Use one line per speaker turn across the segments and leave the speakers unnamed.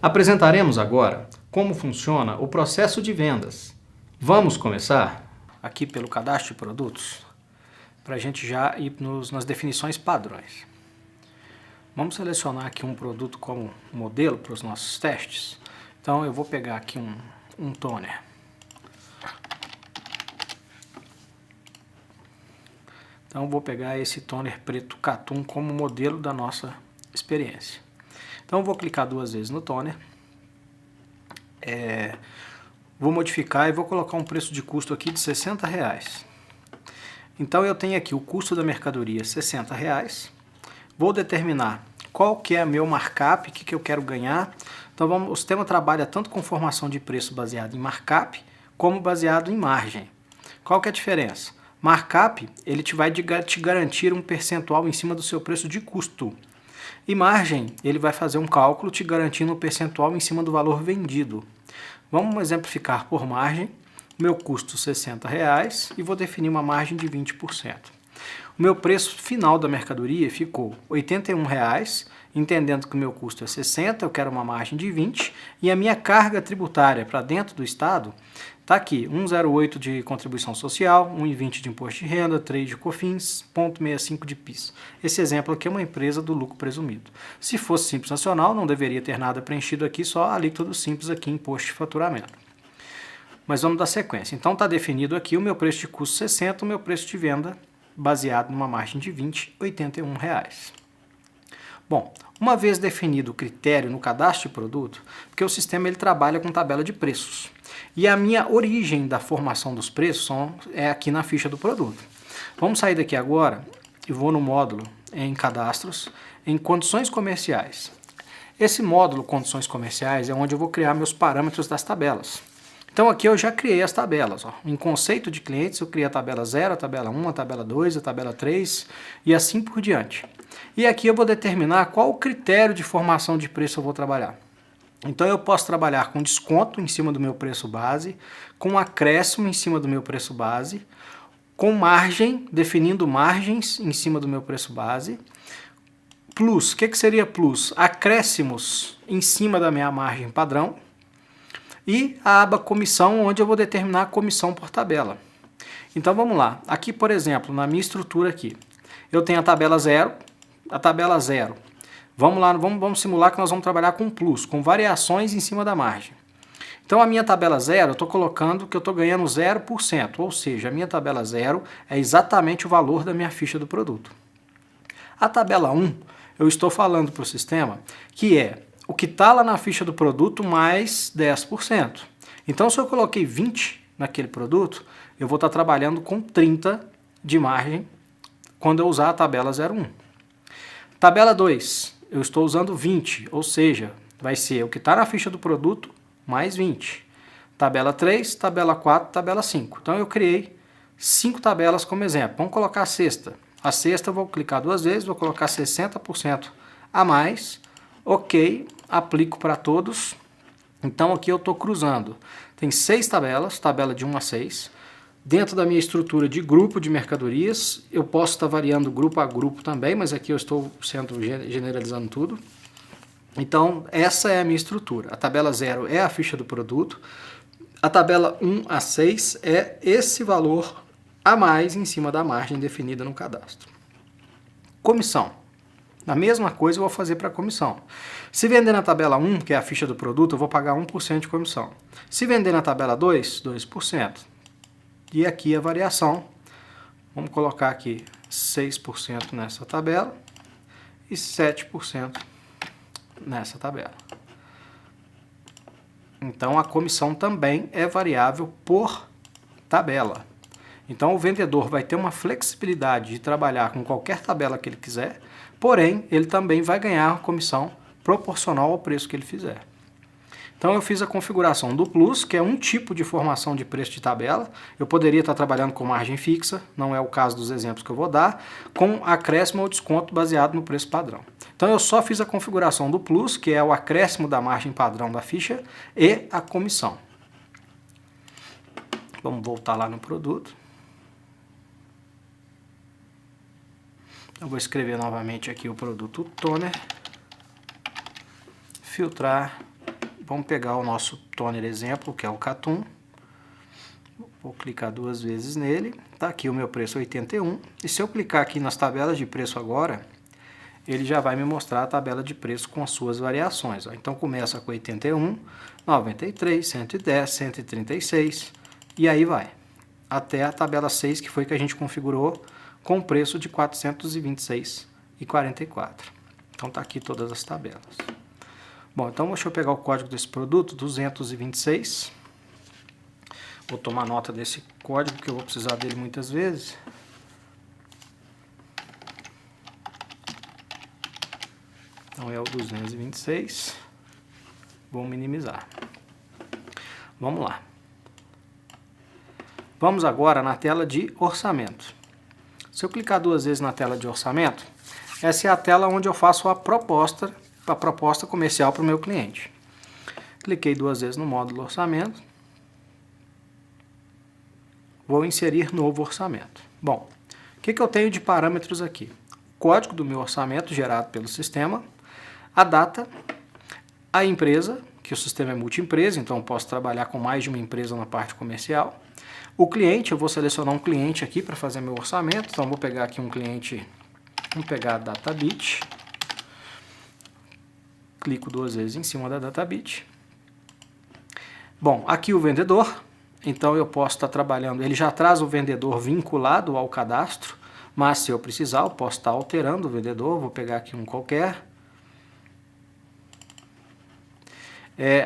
Apresentaremos agora como funciona o processo de vendas. Vamos começar aqui pelo cadastro de produtos, para a gente já ir nas definições padrões. Vamos selecionar aqui um produto como modelo para os nossos testes. Então eu vou pegar aqui um toner. Então eu vou pegar esse toner preto Catum como modelo da nossa experiência. Então eu vou clicar duas vezes no toner. Vou modificar e vou colocar um preço de custo aqui de R$60. Então eu tenho aqui o custo da mercadoria R$60. Vou determinar qual que é meu markup, o que eu quero ganhar. Então o sistema trabalha tanto com formação de preço baseado em markup, como baseado em margem. Qual que é a diferença? Markup, ele vai te garantir um percentual em cima do seu preço de custo. E margem, ele vai fazer um cálculo te garantindo um percentual em cima do valor vendido. Vamos exemplificar por margem. Meu custo R$60 e vou definir uma margem de 20%. O meu preço final da mercadoria ficou R$81, entendendo que o meu custo é 60, eu quero uma margem de 20, e a minha carga tributária para dentro do estado está aqui, 1,08 de contribuição social, 1,20 de imposto de renda, 3 de COFINS, 0,65 de PIS. Esse exemplo aqui é uma empresa do lucro presumido. Se fosse Simples Nacional, não deveria ter nada preenchido aqui, só a alíquota do Simples aqui, imposto de faturamento. Mas vamos dar sequência. Então está definido aqui o meu preço de custo 60, o meu preço de venda baseado numa margem de 20, R$81. Bom, uma vez definido o critério no cadastro de produto, porque o sistema ele trabalha com tabela de preços. E a minha origem da formação dos preços é aqui na ficha do produto. Vamos sair daqui agora e vou no módulo em cadastros, em condições comerciais. Esse módulo condições comerciais é onde eu vou criar meus parâmetros das tabelas. Então aqui eu já criei as tabelas. Em conceito de clientes eu criei a tabela 0, a tabela 1, a tabela 2, a tabela 3 e assim por diante. E aqui eu vou determinar qual o critério de formação de preço eu vou trabalhar. Então eu posso trabalhar com desconto em cima do meu preço base, com acréscimo em cima do meu preço base, com margem, definindo margens em cima do meu preço base. Plus, o que seria plus? Acréscimos em cima da minha margem padrão. E a aba comissão, onde eu vou determinar a comissão por tabela. Então vamos lá. Aqui, por exemplo, na minha estrutura aqui, eu tenho a tabela 0, a tabela 0. Vamos lá, vamos simular que nós vamos trabalhar com plus, com variações em cima da margem. Então a minha tabela 0, eu estou colocando que eu estou ganhando 0%, ou seja, a minha tabela 0 é exatamente o valor da minha ficha do produto. A tabela 1, eu estou falando para o sistema que é o que está lá na ficha do produto mais 10%. Então, se eu coloquei 20 naquele produto, eu vou estar trabalhando com 30 de margem quando eu usar a tabela 01. Tabela 2, eu estou usando 20, ou seja, vai ser o que está na ficha do produto mais 20. Tabela 3, tabela 4, tabela 5. Então, eu criei 5 tabelas como exemplo. Vamos colocar a sexta. A sexta eu vou clicar duas vezes, vou colocar 60% a mais. Ok, aplico para todos. Então aqui eu estou cruzando. Tem 6 tabelas, tabela de 1 a 6. Dentro da minha estrutura de grupo de mercadorias, eu posso estar variando grupo a grupo também, mas aqui eu estou generalizando tudo. Então essa é a minha estrutura. A tabela 0 é a ficha do produto. A tabela 1 a 6 é esse valor a mais em cima da margem definida no cadastro. Comissão. A mesma coisa eu vou fazer para a comissão. Se vender na tabela 1, que é a ficha do produto, eu vou pagar 1% de comissão. Se vender na tabela 2, 2%. E aqui a variação. Vamos colocar aqui 6% nessa tabela e 7% nessa tabela. Então a comissão também é variável por tabela. Então o vendedor vai ter uma flexibilidade de trabalhar com qualquer tabela que ele quiser, porém ele também vai ganhar comissão proporcional ao preço que ele fizer. Então eu fiz a configuração do Plus, que é um tipo de formação de preço de tabela. Eu poderia estar trabalhando com margem fixa, não é o caso dos exemplos que eu vou dar, com acréscimo ou desconto baseado no preço padrão. Então eu só fiz a configuração do Plus, que é o acréscimo da margem padrão da ficha, e a comissão. Vamos voltar lá no produto. Eu vou escrever novamente aqui o produto toner, filtrar, vamos pegar o nosso toner exemplo, que é o Catum. Vou clicar 2 vezes nele, tá aqui o meu preço 81, e se eu clicar aqui nas tabelas de preço agora, ele já vai me mostrar a tabela de preço com as suas variações. Ó. Então começa com 81, 93, 110, 136, e aí vai, até a tabela 6, que foi que a gente configurou com o preço de 426,44. Então tá aqui todas as tabelas. Bom, então deixa eu pegar o código desse produto, 226. Vou tomar nota desse código, porque eu vou precisar dele muitas vezes. Então é o 226. Vou minimizar. Vamos lá. Vamos agora na tela de orçamento. Se eu clicar 2 vezes na tela de orçamento, essa é a tela onde eu faço a proposta comercial para o meu cliente. Cliquei 2 vezes no módulo orçamento. Vou inserir novo orçamento. Bom, o que eu tenho de parâmetros aqui? O código do meu orçamento gerado pelo sistema, a data, a empresa, que o sistema é multi-empresa, então eu posso trabalhar com mais de uma empresa na parte comercial. O cliente, eu vou selecionar um cliente aqui para fazer meu orçamento, então vou pegar aqui um cliente, vamos pegar a DataBit, clico 2 vezes em cima da DataBit. Bom, aqui o vendedor. Então eu posso estar trabalhando, ele já traz o vendedor vinculado ao cadastro, mas se eu precisar eu posso estar alterando o vendedor, vou pegar aqui um qualquer.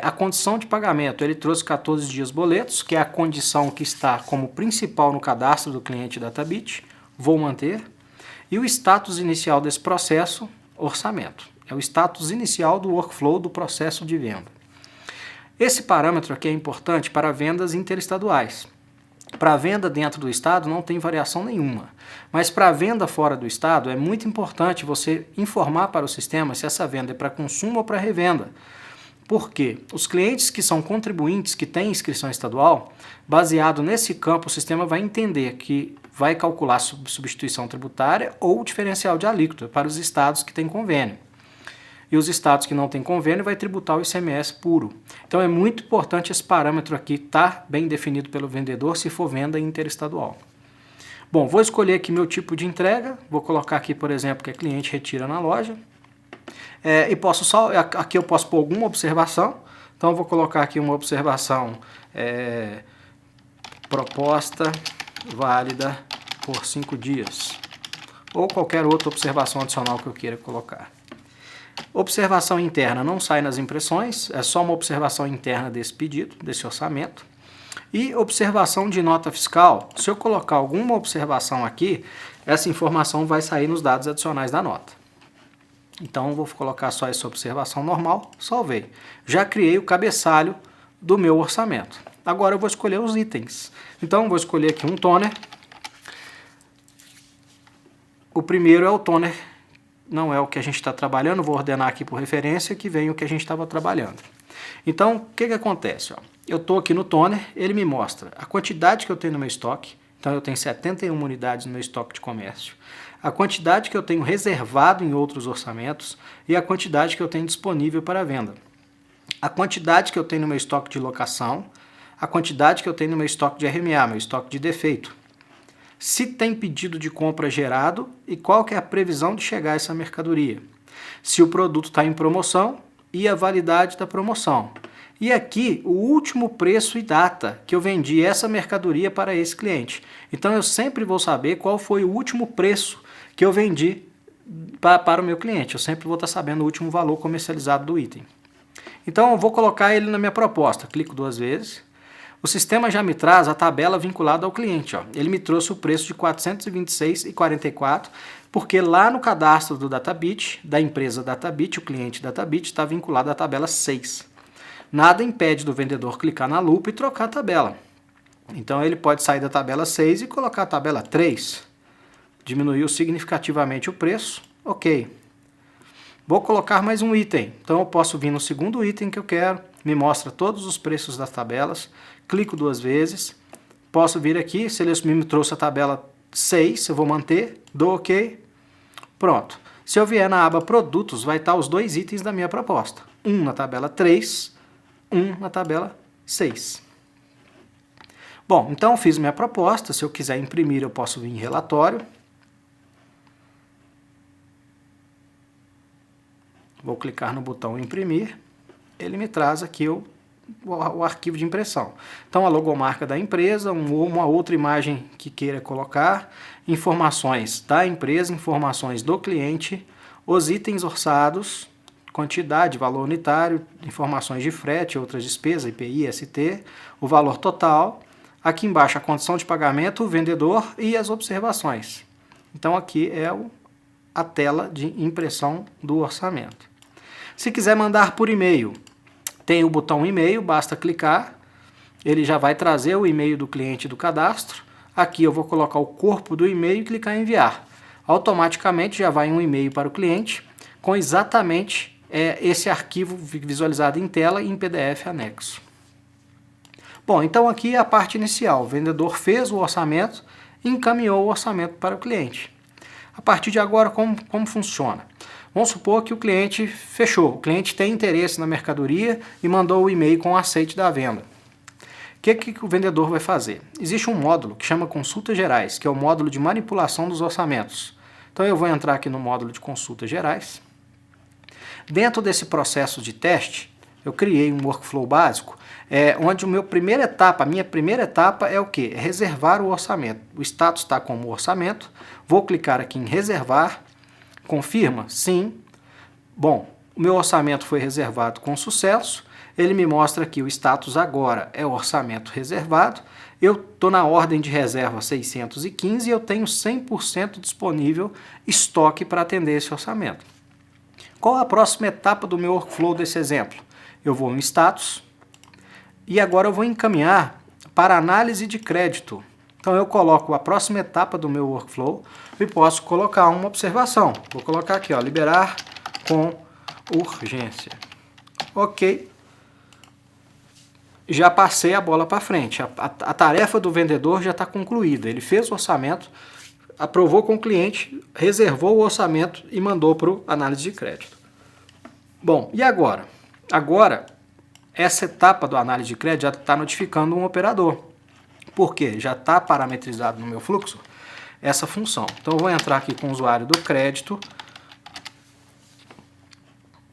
A condição de pagamento, ele trouxe 14 dias boletos, que é a condição que está como principal no cadastro do cliente DataBit, vou manter. E o status inicial desse processo, orçamento, é o status inicial do workflow do processo de venda. Esse parâmetro aqui é importante para vendas interestaduais. Para venda dentro do estado não tem variação nenhuma, mas para venda fora do estado é muito importante você informar para o sistema se essa venda é para consumo ou para revenda. Por quê? Os clientes que são contribuintes, que têm inscrição estadual, baseado nesse campo, o sistema vai entender que vai calcular substituição tributária ou diferencial de alíquota para os estados que têm convênio. E os estados que não têm convênio vai tributar o ICMS puro. Então é muito importante esse parâmetro aqui estar bem definido pelo vendedor se for venda interestadual. Bom, vou escolher aqui meu tipo de entrega, vou colocar aqui, por exemplo, que é cliente retira na loja. Aqui eu posso pôr alguma observação, então eu vou colocar aqui uma observação, proposta válida por 5 dias, ou qualquer outra observação adicional que eu queira colocar. Observação interna não sai nas impressões, é só uma observação interna desse pedido, desse orçamento. E observação de nota fiscal, se eu colocar alguma observação aqui, essa informação vai sair nos dados adicionais da nota. Então vou colocar só essa observação normal, salvei. Já criei o cabeçalho do meu orçamento. Agora eu vou escolher os itens. Então vou escolher aqui um toner. O primeiro é o toner, não é o que a gente está trabalhando, vou ordenar aqui por referência que vem o que a gente estava trabalhando. Então, o que acontece? Eu estou aqui no toner, ele me mostra a quantidade que eu tenho no meu estoque, então eu tenho 71 unidades no meu estoque de comércio, a quantidade que eu tenho reservado em outros orçamentos e a quantidade que eu tenho disponível para venda. A quantidade que eu tenho no meu estoque de locação, a quantidade que eu tenho no meu estoque de RMA, meu estoque de defeito. Se tem pedido de compra gerado e qual que é a previsão de chegar essa mercadoria. Se o produto está em promoção e a validade da promoção. E aqui o último preço e data que eu vendi essa mercadoria para esse cliente. Então eu sempre vou saber qual foi o último preço que eu vendi para o meu cliente. Eu sempre vou estar sabendo o último valor comercializado do item. Então eu vou colocar ele na minha proposta. Clico 2 vezes. O sistema já me traz a tabela vinculada ao cliente. Ele me trouxe o preço de R$ 426,44, porque lá no cadastro do DataBit, da empresa DataBit, o cliente DataBit, está vinculado à tabela 6. Nada impede do vendedor clicar na lupa e trocar a tabela. Então ele pode sair da tabela 6 e colocar a tabela 3. Diminuiu significativamente o preço. Ok. Vou colocar mais um item. Então eu posso vir no segundo item que eu quero. Me mostra todos os preços das tabelas. Clico 2 vezes. Posso vir aqui. Se ele me trouxe a tabela 6, eu vou manter. Dou OK. Pronto. Se eu vier na aba Produtos, vai estar os 2 itens da minha proposta. Um na tabela 3 1 na tabela 6. Bom, então fiz minha proposta. Se eu quiser imprimir, eu posso vir em relatório. Vou clicar no botão imprimir. Ele me traz aqui o arquivo de impressão. Então a logomarca da empresa, uma outra imagem que queira colocar, informações da empresa, informações do cliente, os itens orçados, quantidade, valor unitário, informações de frete, outras despesas, IPI, ST, o valor total. Aqui embaixo a condição de pagamento, o vendedor e as observações. Então aqui é a tela de impressão do orçamento. Se quiser mandar por e-mail, tem o botão e-mail, basta clicar, ele já vai trazer o e-mail do cliente do cadastro. Aqui eu vou colocar o corpo do e-mail e clicar em enviar. Automaticamente já vai um e-mail para o cliente com exatamente esse arquivo visualizado em tela e em PDF anexo. Bom, então aqui é a parte inicial. O vendedor fez o orçamento e encaminhou o orçamento para o cliente. A partir de agora, como funciona? Vamos supor que o cliente fechou, o cliente tem interesse na mercadoria e mandou o e-mail com o aceite da venda. O que o vendedor vai fazer? Existe um módulo que chama Consultas Gerais, que é o módulo de manipulação dos orçamentos. Então eu vou entrar aqui no módulo de Consultas Gerais. Dentro desse processo de teste, eu criei um workflow básico, onde a minha primeira etapa é o quê? É reservar o orçamento. O status está como orçamento, vou clicar aqui em reservar, confirma? Sim. Bom, o meu orçamento foi reservado com sucesso, ele me mostra que o status agora é orçamento reservado, eu estou na ordem de reserva 615 e eu tenho 100% disponível estoque para atender esse orçamento. Qual a próxima etapa do meu workflow desse exemplo? Eu vou em status e agora eu vou encaminhar para análise de crédito. Então eu coloco a próxima etapa do meu workflow e posso colocar uma observação. Vou colocar aqui, ó, liberar com urgência. Ok. Já passei a bola para frente. A tarefa do vendedor já está concluída. Ele fez o orçamento, aprovou com o cliente, reservou o orçamento e mandou para o análise de crédito. Bom, e agora? Agora, essa etapa do análise de crédito já está notificando um operador. Por quê? Já está parametrizado no meu fluxo essa função. Então eu vou entrar aqui com o usuário do crédito.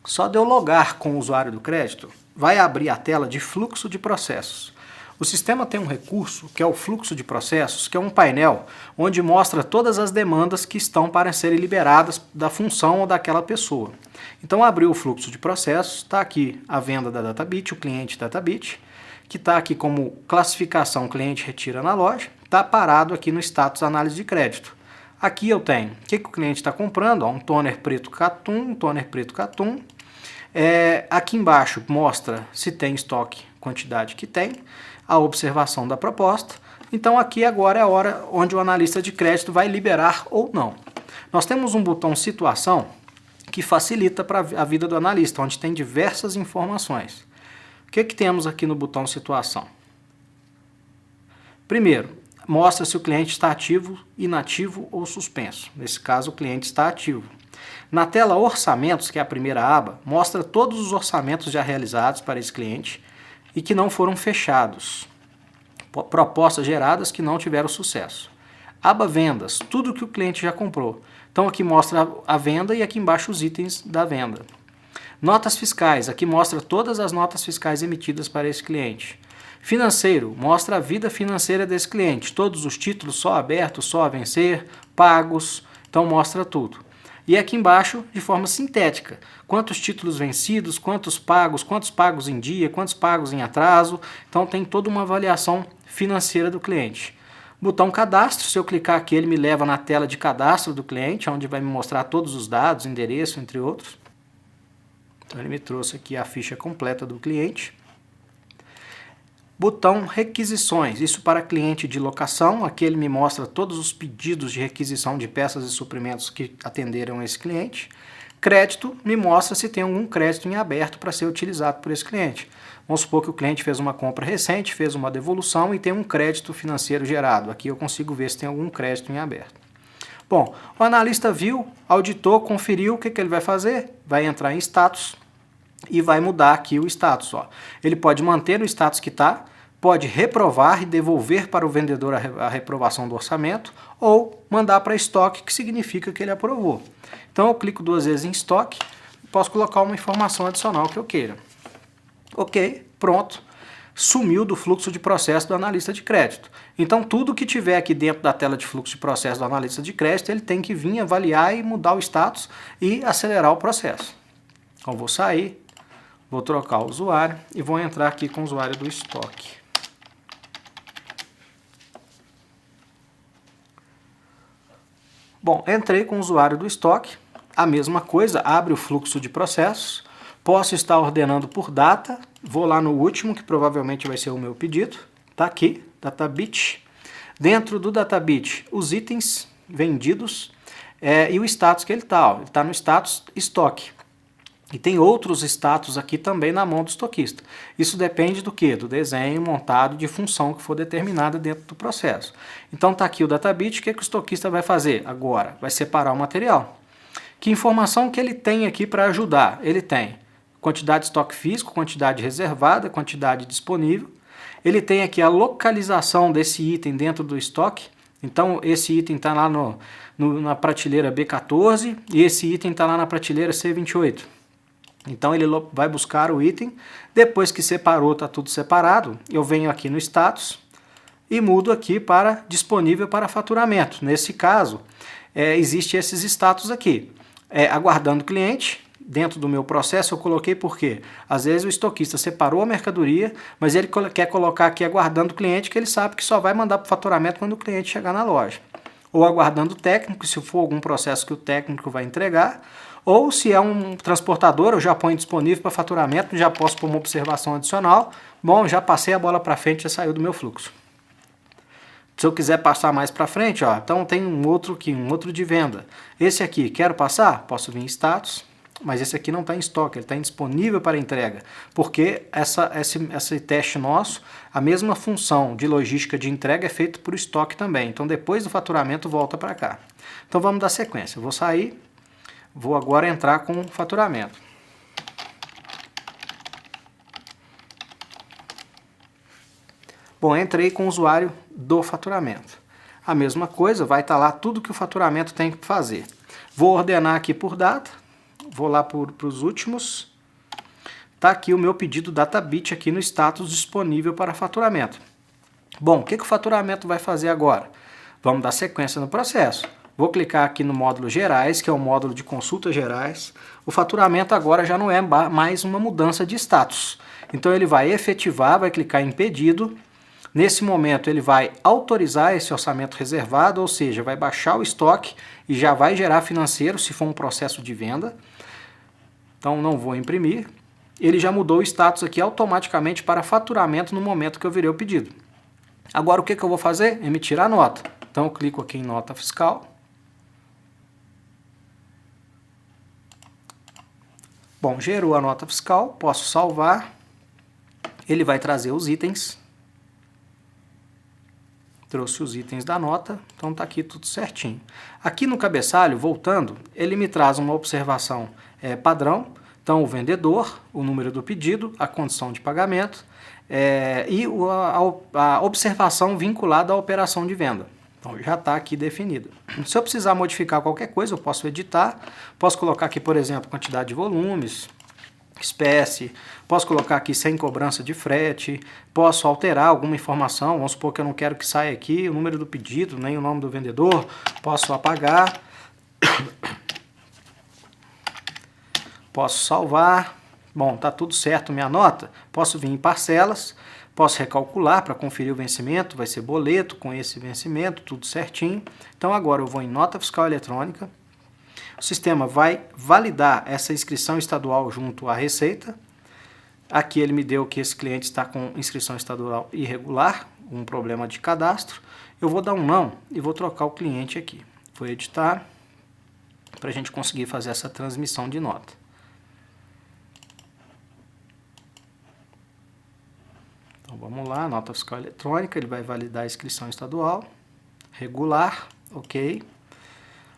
Só de eu logar com o usuário do crédito, vai abrir a tela de fluxo de processos. O sistema tem um recurso que é o fluxo de processos, que é um painel onde mostra todas as demandas que estão para serem liberadas da função ou daquela pessoa. Então abriu o fluxo de processos, está aqui a venda da Databit, o cliente Databit, que está aqui como classificação cliente retira na loja, está parado aqui no status análise de crédito. Aqui eu tenho o que o cliente está comprando, ó, um toner preto Catum, aqui embaixo mostra se tem estoque, quantidade que tem, a observação da proposta. Então aqui agora é a hora onde o analista de crédito vai liberar ou não. Nós temos um botão situação que facilita para a vida do analista, onde tem diversas informações. O que temos aqui no botão situação? Primeiro, mostra se o cliente está ativo, inativo ou suspenso. Nesse caso, o cliente está ativo. Na tela Orçamentos, que é a primeira aba, mostra todos os orçamentos já realizados para esse cliente e que não foram fechados. Propostas geradas que não tiveram sucesso. Aba Vendas, tudo que o cliente já comprou. Então aqui mostra a venda e aqui embaixo os itens da venda. Notas fiscais, aqui mostra todas as notas fiscais emitidas para esse cliente. Financeiro, mostra a vida financeira desse cliente, todos os títulos só abertos, só a vencer, pagos, então mostra tudo. E aqui embaixo, de forma sintética, quantos títulos vencidos, quantos pagos em dia, quantos pagos em atraso, então tem toda uma avaliação financeira do cliente. Botão cadastro, se eu clicar aqui ele me leva na tela de cadastro do cliente, onde vai me mostrar todos os dados, endereço, entre outros. Então ele me trouxe aqui a ficha completa do cliente. Botão requisições, isso para cliente de locação, aqui ele me mostra todos os pedidos de requisição de peças e suprimentos que atenderam esse cliente. Crédito, me mostra se tem algum crédito em aberto para ser utilizado por esse cliente. Vamos supor que o cliente fez uma compra recente, fez uma devolução e tem um crédito financeiro gerado. Aqui eu consigo ver se tem algum crédito em aberto. Bom, o analista viu, auditou, conferiu, o que ele vai fazer? Vai entrar em status e vai mudar aqui o status. Ó. Ele pode manter o status que está, pode reprovar e devolver para o vendedor a reprovação do orçamento, ou mandar para estoque, que significa que ele aprovou. Então eu clico 2 vezes em estoque, posso colocar uma informação adicional que eu queira. Ok, pronto. Sumiu do fluxo de processo do analista de crédito. Então tudo que tiver aqui dentro da tela de fluxo de processo do analista de crédito, ele tem que vir avaliar e mudar o status e acelerar o processo. Então vou sair, vou trocar o usuário e vou entrar aqui com o usuário do estoque. Bom, entrei com o usuário do estoque, a mesma coisa, abre o fluxo de processos, posso estar ordenando por data, vou lá no último, que provavelmente vai ser o meu pedido, tá aqui, Databit. Dentro do Databit, os itens vendidos e o status que ele está no status estoque. E tem outros status aqui também na mão do estoquista. Isso depende do quê? Do desenho montado de função que for determinada dentro do processo. Então está aqui o Databit, o que o estoquista vai fazer agora? Vai separar o material. Que informação que ele tem aqui para ajudar? Ele tem quantidade de estoque físico, quantidade reservada, quantidade disponível. Ele tem aqui a localização desse item dentro do estoque. Então esse item está lá na prateleira B14 e esse item está lá na prateleira C28. Então ele vai buscar o item, depois que separou, está tudo separado, eu venho aqui no status e mudo aqui para disponível para faturamento. Nesse caso, existe esses status aqui. Aguardando o cliente, dentro do meu processo eu coloquei porque às vezes o estoquista separou a mercadoria, mas ele quer colocar aqui aguardando o cliente, que ele sabe que só vai mandar para o faturamento quando o cliente chegar na loja. Ou aguardando o técnico, se for algum processo que o técnico vai entregar, ou se é um transportador, eu já ponho disponível para faturamento, já posso pôr uma observação adicional. Bom, já passei a bola para frente, já saiu do meu fluxo. Se eu quiser passar mais para frente, ó, então tem um outro aqui, um outro de venda. Esse aqui, quero passar? Posso vir em status, mas esse aqui não está em estoque, ele está indisponível para entrega. Porque esse teste nosso, a mesma função de logística de entrega é feita por estoque também. Então depois do faturamento volta para cá. Então vamos dar sequência. Eu vou sair. Vou agora entrar com o faturamento. Bom, entrei com o usuário do faturamento. A mesma coisa, vai estar lá tudo que o faturamento tem que fazer. Vou ordenar aqui por data, vou lá para os últimos. Está aqui o meu pedido Databit aqui no status disponível para faturamento. Bom, o que o faturamento vai fazer agora? Vamos dar sequência no processo. Vou clicar aqui no módulo gerais, que é o módulo de consultas gerais. O faturamento agora já não é mais uma mudança de status. Então ele vai efetivar, vai clicar em pedido. Nesse momento ele vai autorizar esse orçamento reservado, ou seja, vai baixar o estoque e já vai gerar financeiro se for um processo de venda. Então não vou imprimir. Ele já mudou o status aqui automaticamente para faturamento no momento que eu virei o pedido. Agora o que eu vou fazer? Emitir a nota. Então eu clico aqui em nota fiscal. Bom, gerou a nota fiscal, posso salvar, ele vai trazer os itens, trouxe os itens da nota, então está aqui tudo certinho. Aqui no cabeçalho, voltando, ele me traz uma observação padrão, então o vendedor, o número do pedido, a condição de pagamento e a observação vinculada à operação de venda. Então já está aqui definido. Se eu precisar modificar qualquer coisa, eu posso editar. Posso colocar aqui, por exemplo, quantidade de volumes, espécie. Posso colocar aqui sem cobrança de frete. Posso alterar alguma informação. Vamos supor que eu não quero que saia aqui o número do pedido, nem o nome do vendedor. Posso apagar. Posso salvar. Bom, está tudo certo minha nota. Posso vir em parcelas. Posso recalcular para conferir o vencimento, vai ser boleto com esse vencimento, tudo certinho. Então agora eu vou em nota fiscal eletrônica, o sistema vai validar essa inscrição estadual junto à Receita. Aqui ele me deu que esse cliente está com inscrição estadual irregular, um problema de cadastro. Eu vou dar um não e vou trocar o cliente aqui. Vou editar para a gente conseguir fazer essa transmissão de nota. Então vamos lá, nota fiscal eletrônica, ele vai validar a inscrição estadual, regular, ok.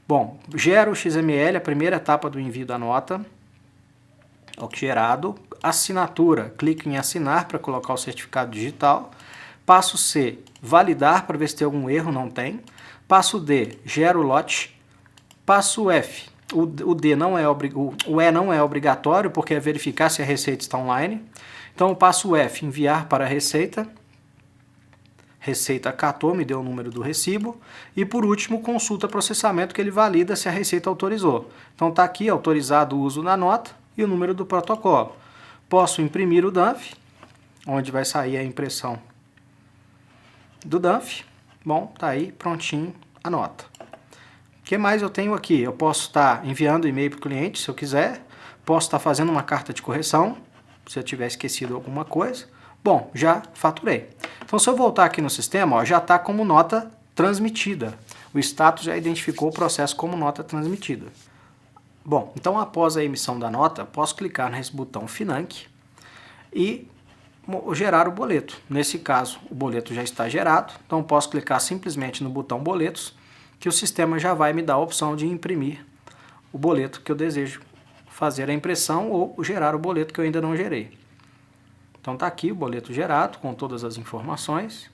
Bom, gera o XML, a primeira etapa do envio da nota. gerado, assinatura, clique em assinar para colocar o certificado digital. Passo C, validar para ver se tem algum erro, não tem. Passo D, gera o lote. Passo F, o E não é obrigatório, porque é verificar se a receita está online. Então o passo F, enviar para a Receita. Receita acatou, me deu o número do recibo. E por último, consulta processamento, que ele valida se a Receita autorizou. Então está aqui, autorizado o uso da nota e o número do protocolo. Posso imprimir o DANF, onde vai sair a impressão do DANF. Bom, tá aí, prontinho a nota. O que mais eu tenho aqui? Eu posso estar enviando e-mail para o cliente, se eu quiser. Posso estar fazendo uma carta de correção, se eu tiver esquecido alguma coisa. Bom, já faturei. Então, se eu voltar aqui no sistema, ó, já está como nota transmitida. O status já identificou o processo como nota transmitida. Bom, então após a emissão da nota, posso clicar nesse botão Financ e gerar o boleto. Nesse caso, o boleto já está gerado, então posso clicar simplesmente no botão Boletos, que o sistema já vai me dar a opção de imprimir o boleto que eu desejo fazer a impressão ou gerar o boleto que eu ainda não gerei. Então está aqui o boleto gerado com todas as informações.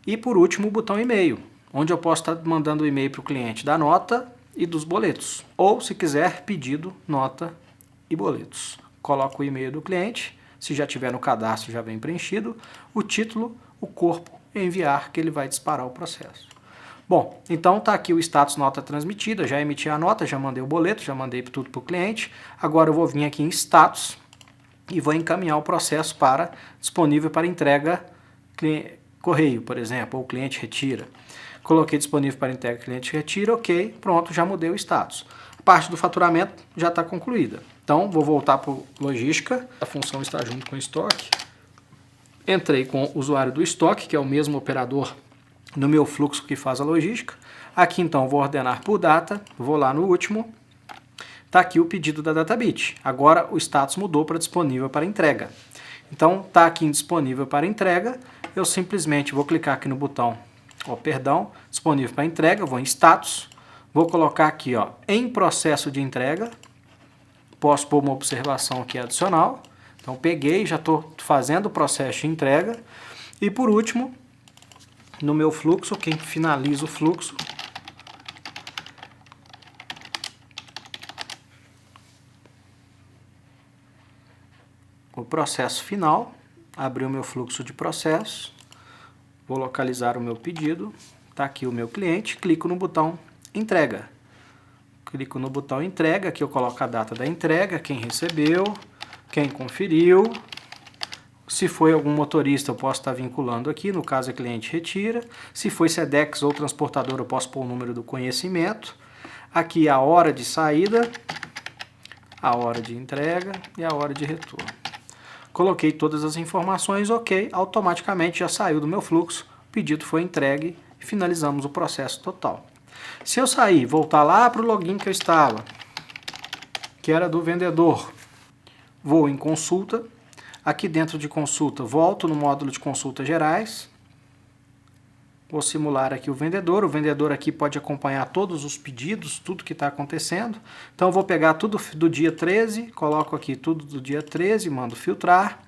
E por último o botão e-mail, onde eu posso estar mandando o e-mail para o cliente da nota e dos boletos. Ou se quiser, pedido, nota e boletos. Coloco o e-mail do cliente, se já tiver no cadastro já vem preenchido, o título, o corpo, enviar, que ele vai disparar o processo. Bom, então está aqui o status nota transmitida, já emiti a nota, já mandei o boleto, já mandei tudo para o cliente. Agora eu vou vir aqui em status e vou encaminhar o processo para disponível para entrega correio, por exemplo, ou o cliente retira. Coloquei disponível para entrega, cliente retira, ok, pronto, já mudei o status. A parte do faturamento já está concluída. Então, vou voltar para o logística, a função está junto com o estoque. Entrei com o usuário do estoque, que é o mesmo operador no meu fluxo que faz a logística. Aqui, então, vou ordenar por data, vou lá no último. Está aqui o pedido da Databit. Agora o status mudou para disponível para entrega. Então está aqui em disponível para entrega. Eu simplesmente vou clicar aqui no botão, disponível para entrega. Vou em status. Vou colocar aqui, em processo de entrega. Posso pôr uma observação aqui adicional. Então peguei, já estou fazendo o processo de entrega. E por último, no meu fluxo, quem finaliza o fluxo, o processo final, abrir o meu fluxo de processo, vou localizar o meu pedido, está aqui o meu cliente, clico no botão entrega. Clico no botão entrega, aqui eu coloco a data da entrega, quem recebeu, quem conferiu. Se foi algum motorista, eu posso estar vinculando aqui, no caso é cliente retira. Se foi Sedex ou transportador, eu posso pôr o número do conhecimento. Aqui a hora de saída, a hora de entrega e a hora de retorno. Coloquei todas as informações, ok, automaticamente já saiu do meu fluxo, o pedido foi entregue e finalizamos o processo total. Se eu sair, voltar lá para o login que eu estava, que era do vendedor, vou em consulta, aqui dentro de consulta, volto no módulo de consultas gerais, vou simular aqui o vendedor aqui pode acompanhar todos os pedidos, tudo que está acontecendo. Então eu vou pegar tudo do dia 13, coloco aqui tudo do dia 13, mando filtrar,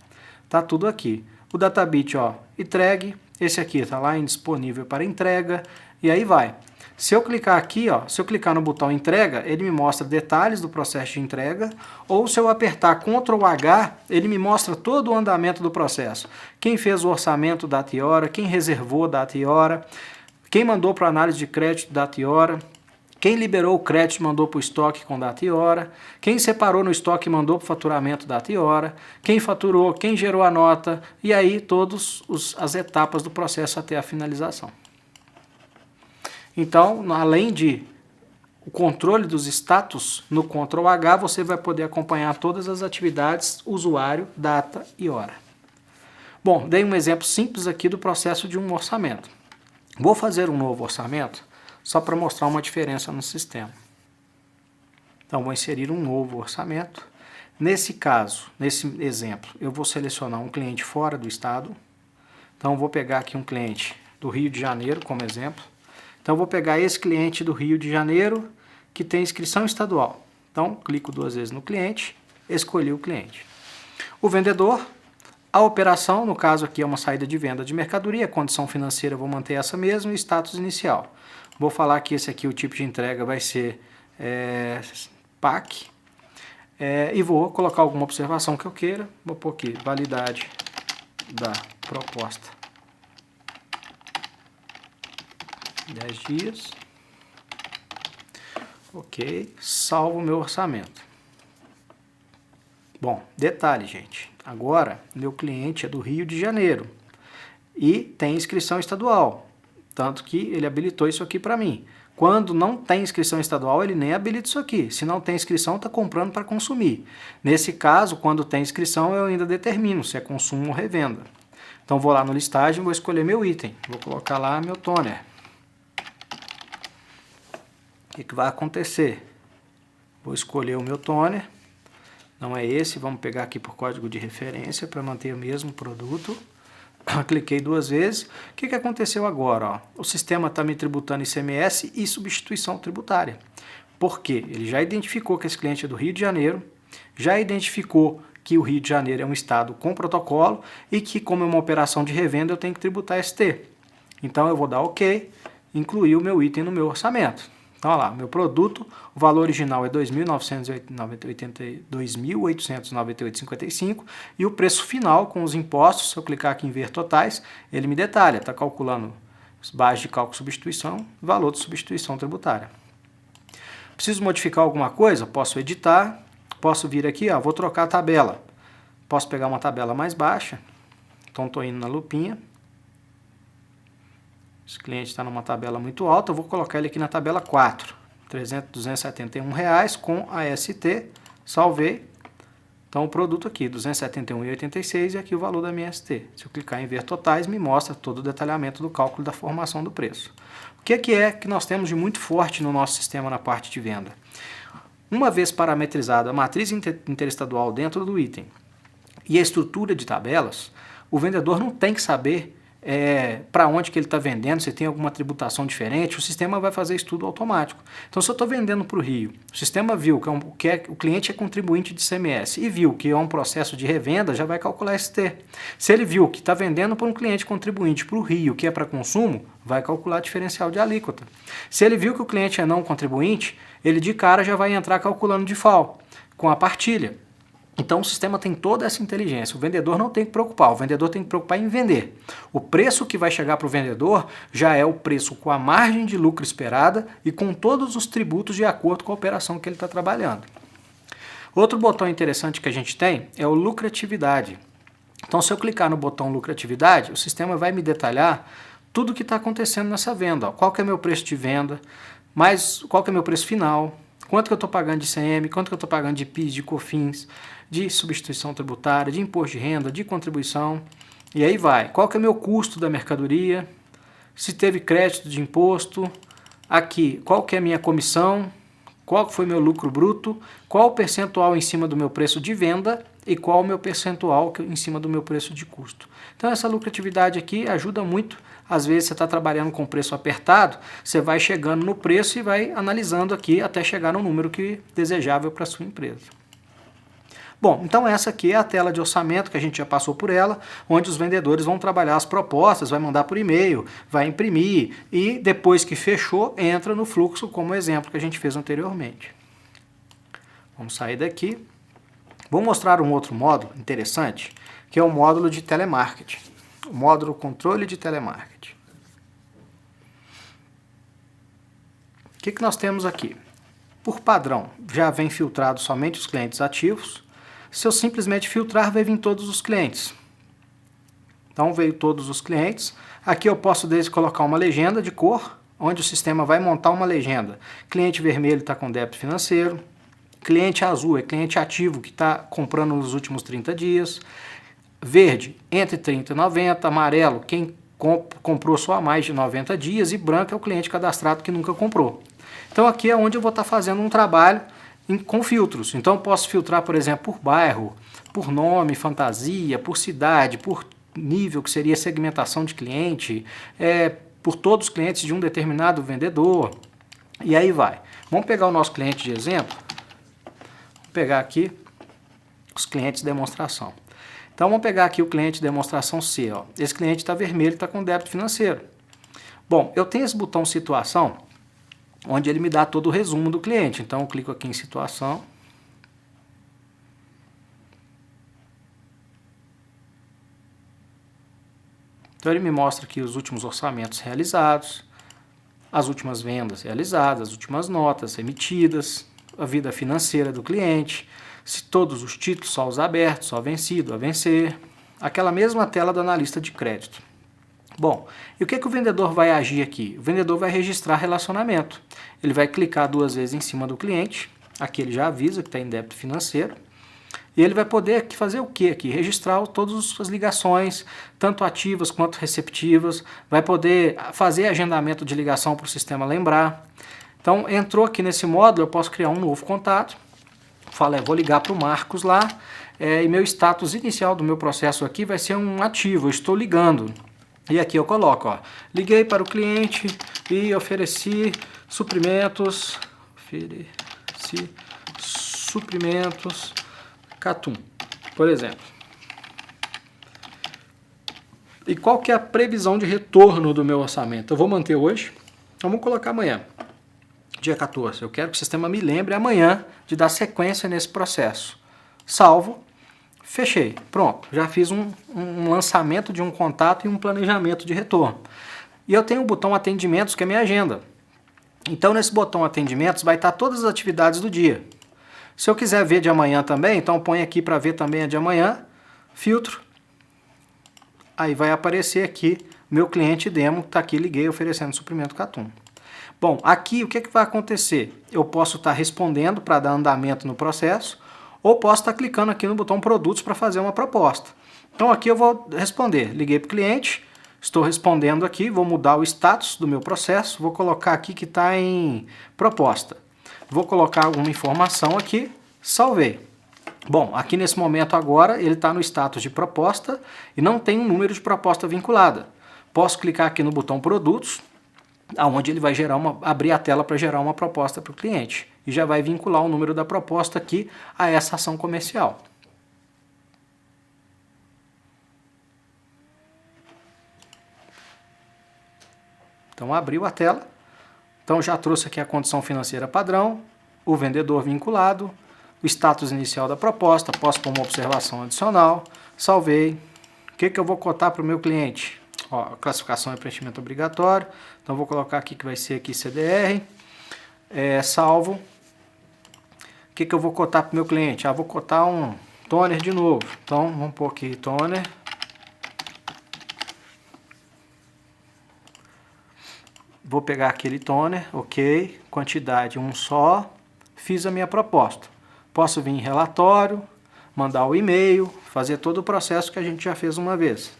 tá tudo aqui. O Databit, entregue, esse aqui está lá em disponível para entrega, e aí vai. Se eu clicar aqui, se eu clicar no botão entrega, ele me mostra detalhes do processo de entrega, ou se eu apertar Ctrl H, ele me mostra todo o andamento do processo. Quem fez o orçamento, data e hora, quem reservou, data e hora, quem mandou para análise de crédito, data e hora, quem liberou o crédito e mandou para o estoque com data e hora, quem separou no estoque e mandou para o faturamento, data e hora, quem faturou, quem gerou a nota, e aí todas as etapas do processo até a finalização. Então, além de o controle dos status, no Ctrl H você vai poder acompanhar todas as atividades, usuário, data e hora. Bom, dei um exemplo simples aqui do processo de um orçamento. Vou fazer um novo orçamento só para mostrar uma diferença no sistema. Então, vou inserir um novo orçamento. Nesse caso, nesse exemplo, eu vou selecionar um cliente fora do estado. Então, vou pegar aqui um cliente do Rio de Janeiro como exemplo. Então, vou pegar esse cliente do Rio de Janeiro que tem inscrição estadual. Então, clico 2 vezes no cliente, escolhi o cliente. O vendedor, a operação, no caso aqui é uma saída de venda de mercadoria, condição financeira eu vou manter essa mesma e status inicial. Vou falar que esse aqui, o tipo de entrega vai ser PAC, e vou colocar alguma observação que eu queira. Vou pôr aqui, validade da proposta 10 dias. Ok, salvo o meu orçamento. Bom, detalhe, gente. Agora, meu cliente é do Rio de Janeiro e tem inscrição estadual. Tanto que ele habilitou isso aqui para mim. Quando não tem inscrição estadual, ele nem habilita isso aqui. Se não tem inscrição, está comprando para consumir. Nesse caso, quando tem inscrição, eu ainda determino se é consumo ou revenda. Então, vou lá no listagem, vou escolher meu item. Vou colocar lá meu toner. O que vai acontecer? Vou escolher o meu toner. Não é esse, vamos pegar aqui por código de referência para manter o mesmo produto. Cliquei 2 vezes. O que aconteceu agora? Ó? O sistema está me tributando ICMS e substituição tributária. Por quê? Ele já identificou que esse cliente é do Rio de Janeiro, já identificou que o Rio de Janeiro é um estado com protocolo e que, como é uma operação de revenda, eu tenho que tributar ST. Então, eu vou dar OK, incluir o meu item no meu orçamento. Então, olha lá, meu produto, o valor original é R$ 2.898,55 e o preço final com os impostos, se eu clicar aqui em ver totais, ele me detalha, está calculando base de cálculo de substituição, valor de substituição tributária. Preciso modificar alguma coisa? Posso editar, posso vir aqui, ó, vou trocar a tabela. Posso pegar uma tabela mais baixa, então estou indo na lupinha. Esse cliente está numa tabela muito alta, eu vou colocar ele aqui na tabela 4, R$ 271,00 com a ST, salvei. Então o produto aqui, R$ 271,86 e aqui o valor da minha ST. Se eu clicar em ver totais, me mostra todo o detalhamento do cálculo da formação do preço. O que é que nós temos de muito forte no nosso sistema na parte de venda? Uma vez parametrizada a matriz interestadual dentro do item e a estrutura de tabelas, o vendedor não tem que saber para onde que ele está vendendo, se tem alguma tributação diferente, o sistema vai fazer estudo automático. Então, se eu estou vendendo para o Rio, o sistema viu que o cliente é contribuinte de ICMS e viu que é um processo de revenda, já vai calcular ST. Se ele viu que está vendendo para um cliente contribuinte para o Rio, que é para consumo, vai calcular diferencial de alíquota. Se ele viu que o cliente é não contribuinte, ele de cara já vai entrar calculando de FAO, com a partilha. Então o sistema tem toda essa inteligência, o vendedor não tem que preocupar, o vendedor tem que preocupar em vender. O preço que vai chegar para o vendedor já é o preço com a margem de lucro esperada e com todos os tributos de acordo com a operação que ele está trabalhando. Outro botão interessante que a gente tem é o lucratividade. Então se eu clicar no botão lucratividade, o sistema vai me detalhar tudo o que está acontecendo nessa venda. Ó. Qual que é o meu preço de venda, qual que é o meu preço final, quanto que eu estou pagando de ICM, quanto que eu estou pagando de PIS, de COFINS, de substituição tributária, de imposto de renda, de contribuição, e aí vai. Qual que é o meu custo da mercadoria, se teve crédito de imposto, aqui, qual que é a minha comissão, qual que foi meu lucro bruto, qual o percentual em cima do meu preço de venda e qual o meu percentual em cima do meu preço de custo. Então essa lucratividade aqui ajuda muito. Às vezes você está trabalhando com preço apertado, você vai chegando no preço e vai analisando aqui até chegar no número que é desejável para a sua empresa. Bom, então essa aqui é a tela de orçamento que a gente já passou por ela, onde os vendedores vão trabalhar as propostas, vai mandar por e-mail, vai imprimir e depois que fechou, entra no fluxo como exemplo que a gente fez anteriormente. Vamos sair daqui. Vou mostrar um outro módulo interessante, que é o módulo de telemarketing. O módulo controle de telemarketing. O que nós temos aqui? Por padrão, já vem filtrado somente os clientes ativos. Se eu simplesmente filtrar, vai vir todos os clientes. Então veio todos os clientes. Aqui eu posso colocar uma legenda de cor, onde o sistema vai montar uma legenda. Cliente vermelho está com débito financeiro. Cliente azul é cliente ativo que está comprando nos últimos 30 dias. Verde, entre 30 e 90. Amarelo, quem comprou só há mais de 90 dias. E branco é o cliente cadastrado que nunca comprou. Então aqui é onde eu vou estar fazendo um trabalho com filtros. Então eu posso filtrar, por exemplo, por bairro, por nome, fantasia, por cidade, por nível, que seria segmentação de cliente, por todos os clientes de um determinado vendedor. E aí vai. Vamos pegar o nosso cliente de exemplo. Vou pegar aqui os clientes de demonstração. Então vamos pegar aqui o cliente de demonstração C. Ó. Esse cliente está vermelho, está com débito financeiro. Bom, eu tenho esse botão situação, onde ele me dá todo o resumo do cliente. Então eu clico aqui em situação. Então ele me mostra aqui os últimos orçamentos realizados, as últimas vendas realizadas, as últimas notas emitidas, a vida financeira do cliente, se todos os títulos, só os abertos, só vencido, a vencer, aquela mesma tela do analista de crédito. Bom, e o que o vendedor vai agir aqui? O vendedor vai registrar relacionamento. Ele vai clicar 2 vezes em cima do cliente, aqui ele já avisa que está em débito financeiro, e ele vai poder fazer o que aqui? Registrar todas as ligações, tanto ativas quanto receptivas, vai poder fazer agendamento de ligação para o sistema lembrar. Então, entrou aqui nesse módulo, eu posso criar um novo contato, falo, vou ligar para o Marcos lá, e meu status inicial do meu processo aqui vai ser um ativo, eu estou ligando. E aqui eu coloco, ó, liguei para o cliente e ofereci suprimentos, Catum, por exemplo. E qual que é a previsão de retorno do meu orçamento? Eu vou manter hoje, vamos colocar amanhã, dia 14. Eu quero que o sistema me lembre amanhã de dar sequência nesse processo. Salvo, fechei, pronto. Já fiz um lançamento de um contato e um planejamento de retorno. E eu tenho o botão atendimentos, que é minha agenda. Então nesse botão atendimentos vai estar todas as atividades do dia. Se eu quiser ver de amanhã também, então põe aqui para ver também a de amanhã, filtro, aí vai aparecer aqui meu cliente demo, está aqui, liguei oferecendo suprimento Catum. Bom, aqui o que vai acontecer? Eu posso estar respondendo para dar andamento no processo, ou posso estar clicando aqui no botão produtos para fazer uma proposta. Então aqui eu vou responder, liguei para o cliente, estou respondendo aqui, vou mudar o status do meu processo, vou colocar aqui que está em proposta. Vou colocar alguma informação aqui, salvei. Bom, aqui nesse momento agora ele está no status de proposta e não tem um número de proposta vinculada. Posso clicar aqui no botão produtos, onde ele vai abrir a tela para gerar uma proposta para o cliente. E já vai vincular o número da proposta aqui a essa ação comercial. Então abriu a tela. Então já trouxe aqui a condição financeira padrão, o vendedor vinculado, o status inicial da proposta, posso pôr uma observação adicional, salvei. O que eu vou cotar para o meu cliente? Ó, a classificação é preenchimento obrigatório, então vou colocar aqui que vai ser aqui CDR, salvo. O que eu vou cotar para o meu cliente? Vou cotar um toner de novo, então vamos pôr aqui toner. Vou pegar aquele toner, ok, quantidade um só, fiz a minha proposta. Posso vir em relatório, mandar o e-mail, fazer todo o processo que a gente já fez uma vez.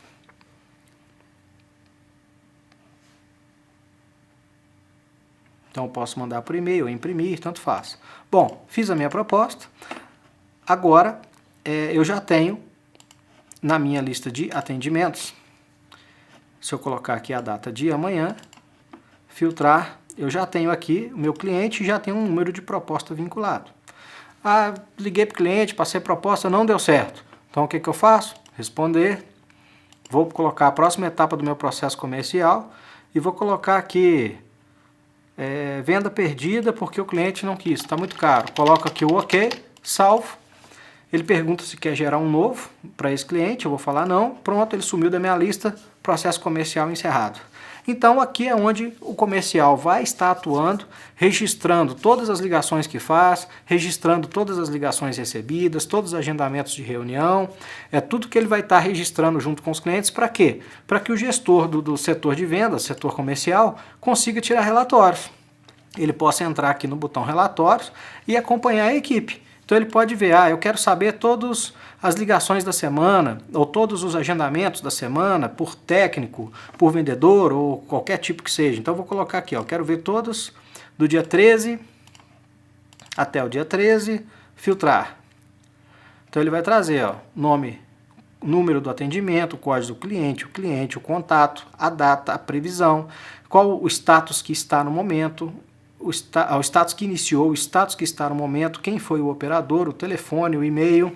Então posso mandar por e-mail, imprimir, tanto faz. Bom, fiz a minha proposta, agora eu já tenho na minha lista de atendimentos, se eu colocar aqui a data de amanhã, filtrar, eu já tenho aqui o meu cliente e já tenho um número de proposta vinculado. Liguei para o cliente, passei proposta, não deu certo. Então o que eu faço? Responder, vou colocar a próxima etapa do meu processo comercial e vou colocar aqui venda perdida porque o cliente não quis, está muito caro. Coloco aqui o ok, salvo. Ele pergunta se quer gerar um novo para esse cliente, eu vou falar não. Pronto, ele sumiu da minha lista, processo comercial encerrado. Então aqui é onde o comercial vai estar atuando, registrando todas as ligações que faz, registrando todas as ligações recebidas, todos os agendamentos de reunião, tudo que ele vai estar registrando junto com os clientes, para quê? Para que o gestor do setor de vendas, setor comercial, consiga tirar relatórios. Ele possa entrar aqui no botão relatórios e acompanhar a equipe. Então ele pode ver, eu quero saber todas as ligações da semana, ou todos os agendamentos da semana, por técnico, por vendedor, ou qualquer tipo que seja. Então eu vou colocar aqui, quero ver todos do dia 13 até o dia 13, filtrar. Então ele vai trazer, nome, número do atendimento, o código do cliente, o contato, a data, a previsão, qual o status que está no momento, ao status que iniciou, o status que está no momento, quem foi o operador, o telefone, o e-mail,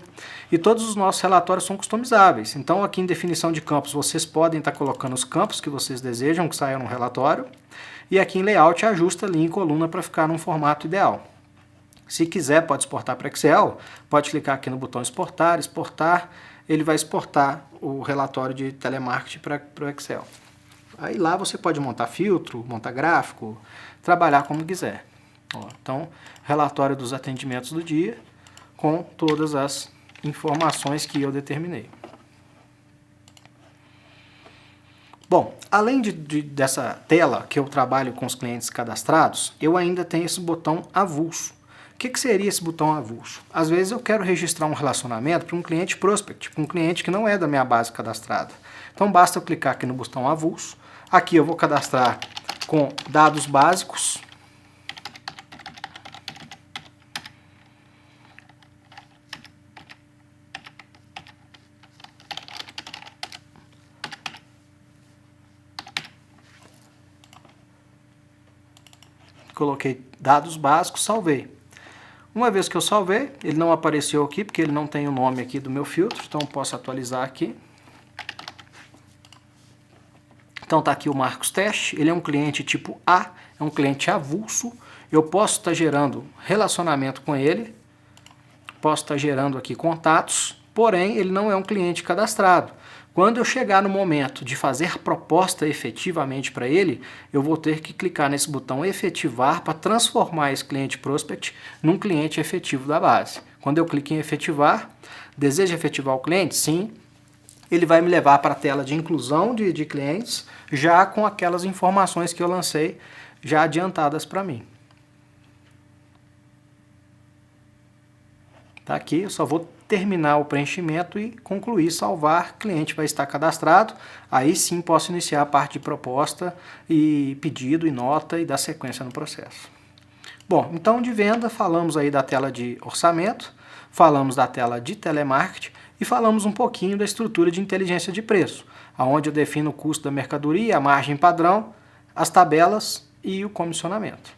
e todos os nossos relatórios são customizáveis. Então aqui em definição de campos vocês podem estar colocando os campos que vocês desejam que saiam no relatório, e aqui em layout ajusta linha e coluna para ficar num formato ideal. Se quiser pode exportar para Excel, pode clicar aqui no botão exportar, ele vai exportar o relatório de telemarketing para o Excel. Aí lá você pode montar filtro, montar gráfico, trabalhar como quiser. Ó, então, relatório dos atendimentos do dia com todas as informações que eu determinei. Bom, além dessa tela que eu trabalho com os clientes cadastrados, eu ainda tenho esse botão avulso. O que seria esse botão avulso? Às vezes eu quero registrar um relacionamento para um cliente prospect, para um cliente que não é da minha base cadastrada. Então basta eu clicar aqui no botão avulso. Aqui eu vou cadastrar com dados básicos. Coloquei dados básicos, salvei. Uma vez que eu salvei, ele não apareceu aqui, porque ele não tem o nome aqui do meu filtro, então eu posso atualizar aqui. Então está aqui o Marcos Teste, ele é um cliente tipo A, é um cliente avulso. Eu posso estar gerando relacionamento com ele, posso estar gerando aqui contatos, porém ele não é um cliente cadastrado. Quando eu chegar no momento de fazer proposta efetivamente para ele, eu vou ter que clicar nesse botão efetivar para transformar esse cliente prospect num cliente efetivo da base. Quando eu clico em efetivar, deseja efetivar o cliente? Sim. Ele vai me levar para a tela de inclusão de clientes, já com aquelas informações que eu lancei já adiantadas para mim. Tá aqui, eu só vou terminar o preenchimento e concluir, salvar, cliente vai estar cadastrado, aí sim posso iniciar a parte de proposta e pedido e nota e dar sequência no processo. Bom, então de venda falamos aí da tela de orçamento, falamos da tela de telemarketing e falamos um pouquinho da estrutura de inteligência de preço, onde eu defino o custo da mercadoria, a margem padrão, as tabelas e o comissionamento.